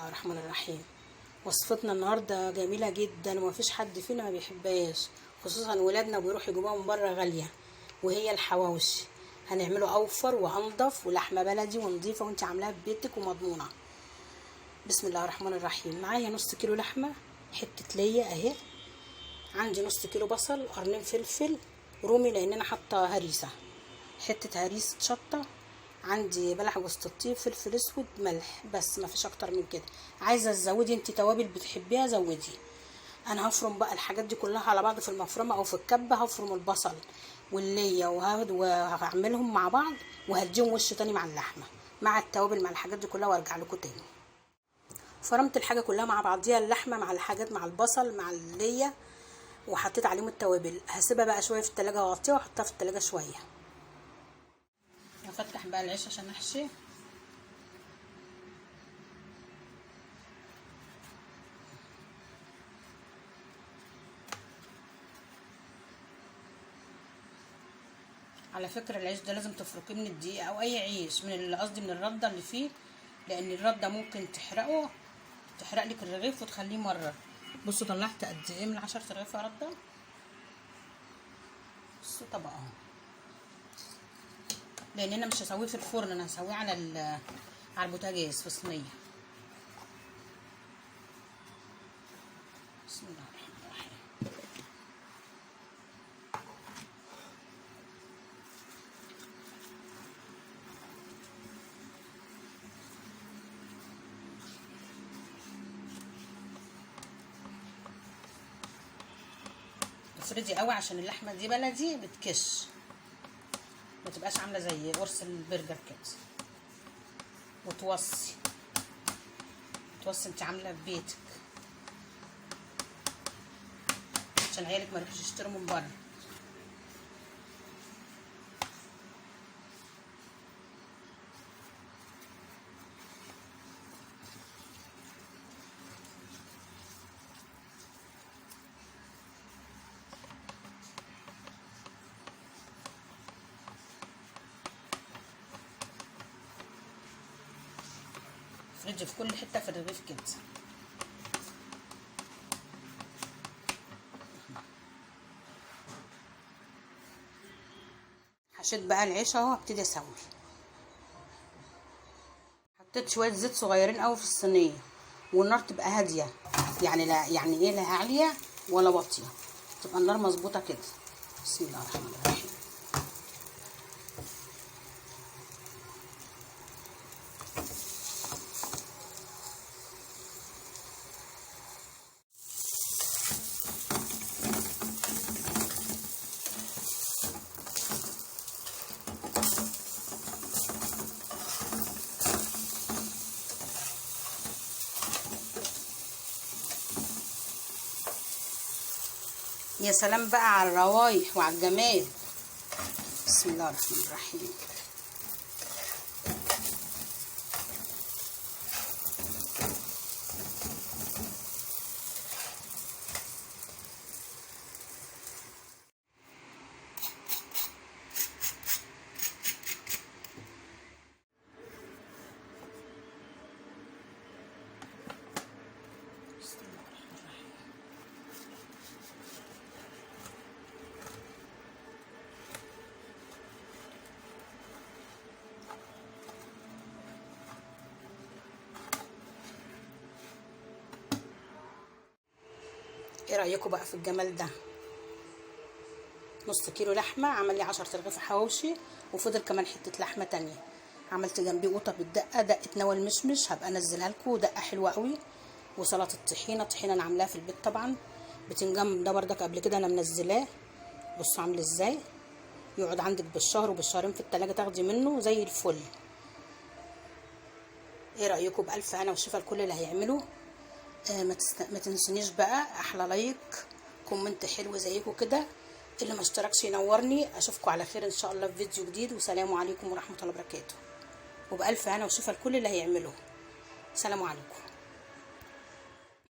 الله الرحمن الرحيم. وصفتنا النهارده جميله جدا ومفيش حد فينا ما بيحبهاش، خصوصا ولادنا بيروحوا يجيبوها من بره غاليه، وهي الحواوشي. هنعمله اوفر وانضف ولحمه بلدي ونضيفه وانت عاملاها في بيتك ومضمونه. بسم الله الرحمن الرحيم. معايا نص كيلو لحمه، حته ليا اهي، عندي نص كيلو بصل، قرنين فلفل رومي لان انا حاطه هريسه، حته هريسه شطه، عندي بلح جوز الطيب، فلفل اسود، ملح، بس ما فيش اكتر من كده. عايزه تزودي انت توابل بتحبيها زودي. انا هفرم بقى الحاجات دي كلها على بعض في المفرمه او في الكبه. هفرم البصل والليه وهعملهم مع بعض وهديهم وش تاني مع اللحمه مع التوابل مع الحاجات دي كلها وارجع لكم تاني. فرمت الحاجه كلها مع بعضيها، اللحمه مع الحاجات مع البصل مع الليه، وحطيت عليهم التوابل. هسيبها بقى شويه في التلاجة واغطيها واحطها في التلاجة شويه. هفتح بقى العيش عشان احشي. على فكره العيش ده لازم تفركيه من الدقيق او اي عيش، من قصدي من الرده اللي فيه، لان الرده ممكن تحرق لك الرغيف وتخليه مرر. بصوا طلعت قد ايه من 10 رغيف رده. بصوا طبق اهو، لان انا مش هسويه في الفرن، انا هسويه على البوتاجاز في صينيه. بسم الله الرحمن الرحيم. افردي قوي عشان اللحمه دي بلدي بتكش، ما تبقاش عامله زي قرص البرجر كده. وتوصي انت عامله في بيتك عشان عيالك ما يروحوش يشتروا من بره. افردي في كل حته في الرغيف كده. حشيت بقى العيش اهو، هبتدي اسوي. حطيت شويه زيت صغيرين قوي في الصينيه، والنار تبقى هاديه، يعني لا يعني ايه، لا عاليه ولا واطيه، تبقى النار مظبوطه كده. بسم الله الرحمن الرحيم. يا سلام بقى على الروايح وعلى الجمال. بسم الله الرحمن الرحيم. ايه رايكم بقى في الجمال ده؟ نص كيلو لحمه عمل لي 10 رغيف حواوشي، وفضل كمان حته لحمه تانية. عملت جنبيه قوطه بالدقه، دقه نوى المشمش، هبقى انزلها لكم، دقه حلوه قوي. وسلطه طحينه انا عاملاها في البيت طبعا. بتنجان ده بردك قبل كده انا منزلاه، بصوا عامل ازاي، يقعد عندك بالشهر وبالشهرين في التلاجة، تاخدي منه زي الفل. ايه رايكم؟ بالف هنا وشفا الكل اللي هيعمله. ما تنسونيش بقى احلى لايك، كومنت حلو زيكم كده. اللي ما اشتركش ينورني. اشوفكم على خير ان شاء الله في فيديو جديد، وسلام عليكم ورحمه الله وبركاته. وبالف هنا وشفا الكل اللي هيعمله. سلام عليكم.